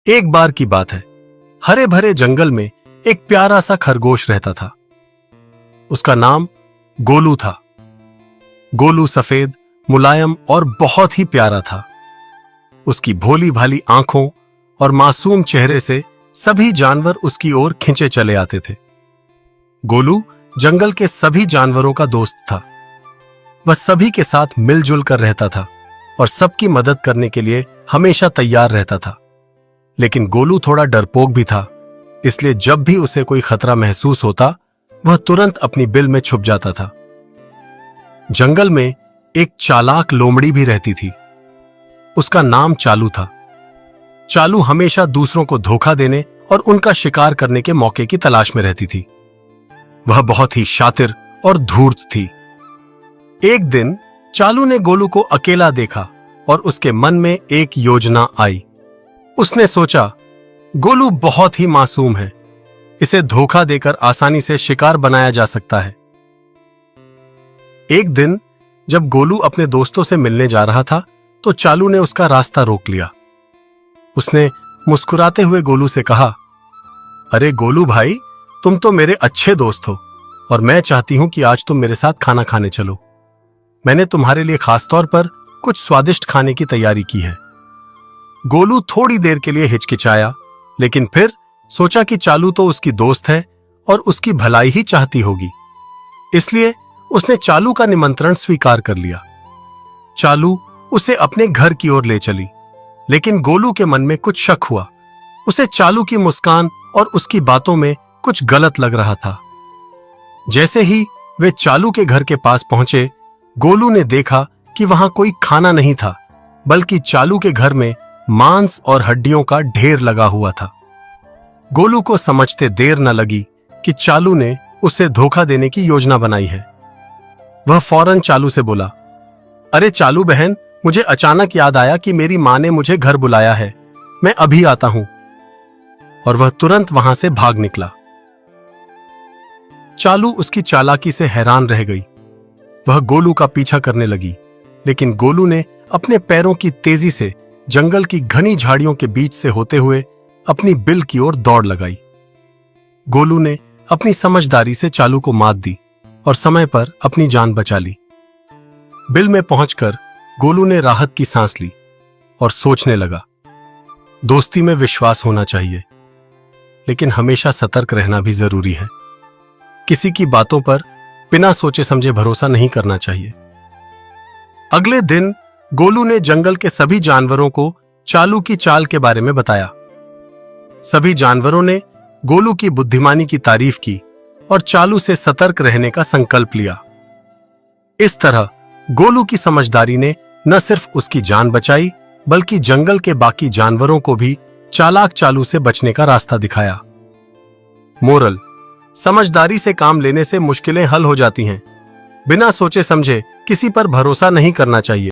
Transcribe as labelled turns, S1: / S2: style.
S1: एक बार की बात है, हरे भरे जंगल में एक प्यारा सा खरगोश रहता था। उसका नाम गोलू था। गोलू सफेद, मुलायम और बहुत ही प्यारा था। उसकी भोली भाली आंखों और मासूम चेहरे से सभी जानवर उसकी ओर खिंचे चले आते थे। गोलू जंगल के सभी जानवरों का दोस्त था। वह सभी के साथ मिलजुल कर रहता था और सबकी मदद करने के लिए हमेशा तैयार रहता था। लेकिन गोलू थोड़ा डरपोक भी था, इसलिए जब भी उसे कोई खतरा महसूस होता, वह तुरंत अपनी बिल में छुप जाता था। जंगल में एक चालाक लोमड़ी भी रहती थी। उसका नाम चालू था। चालू हमेशा दूसरों को धोखा देने और उनका शिकार करने के मौके की तलाश में रहती थी। वह बहुत ही शातिर और धूर्त थी। एक दिन चालू ने गोलू को अकेला देखा और उसके मन में एक योजना आई। उसने सोचा, गोलू बहुत ही मासूम है, इसे धोखा देकर आसानी से शिकार बनाया जा सकता है। एक दिन जब गोलू अपने दोस्तों से मिलने जा रहा था, तो चालू ने उसका रास्ता रोक लिया। उसने मुस्कुराते हुए गोलू से कहा, अरे गोलू भाई, तुम तो मेरे अच्छे दोस्त हो और मैं चाहती हूं कि आज तुम मेरे साथ खाना खाने चलो। मैंने तुम्हारे लिए खास तौर पर कुछ स्वादिष्ट खाने की तैयारी की है। गोलू थोड़ी देर के लिए हिचकिचाया, लेकिन फिर सोचा कि चालू तो उसकी दोस्त है और उसकी भलाई ही चाहती होगी, इसलिए उसने चालू का निमंत्रण स्वीकार कर लिया। चालू उसे अपने घर की ओर ले चली, लेकिन गोलू के मन में कुछ शक हुआ। उसे चालू की मुस्कान और उसकी बातों में कुछ गलत लग रहा था। जैसे ही वे चालू के घर के पास पहुंचे, गोलू ने देखा कि वहां कोई खाना नहीं था, बल्कि चालू के घर में मांस और हड्डियों का ढेर लगा हुआ था। गोलू को समझते देर न लगी कि चालू ने उसे धोखा देने की योजना बनाई है। वह फौरन चालू से बोला, अरे चालू बहन, मुझे अचानक याद आया कि मेरी मां ने मुझे घर बुलाया है, मैं अभी आता हूं। और वह तुरंत वहां से भाग निकला। चालू उसकी चालाकी से हैरान रह गई। वह गोलू का पीछा करने लगी, लेकिन गोलू ने अपने पैरों की तेजी से जंगल की घनी झाड़ियों के बीच से होते हुए अपनी बिल की ओर दौड़ लगाई। गोलू ने अपनी समझदारी से चालू को मात दी और समय पर अपनी जान बचा ली। बिल में पहुंचकर गोलू ने राहत की सांस ली और सोचने लगा, दोस्ती में विश्वास होना चाहिए, लेकिन हमेशा सतर्क रहना भी जरूरी है। किसी की बातों पर बिना सोचे समझे भरोसा नहीं करना चाहिए। अगले दिन गोलू ने जंगल के सभी जानवरों को चालू की चाल के बारे में बताया। सभी जानवरों ने गोलू की बुद्धिमानी की तारीफ की और चालू से सतर्क रहने का संकल्प लिया। इस तरह गोलू की समझदारी ने न सिर्फ उसकी जान बचाई, बल्कि जंगल के बाकी जानवरों को भी चालाक चालू से बचने का रास्ता दिखाया। मोरल: समझदारी से काम लेने से मुश्किलें हल हो जाती हैं। बिना सोचे समझे किसी पर भरोसा नहीं करना चाहिए।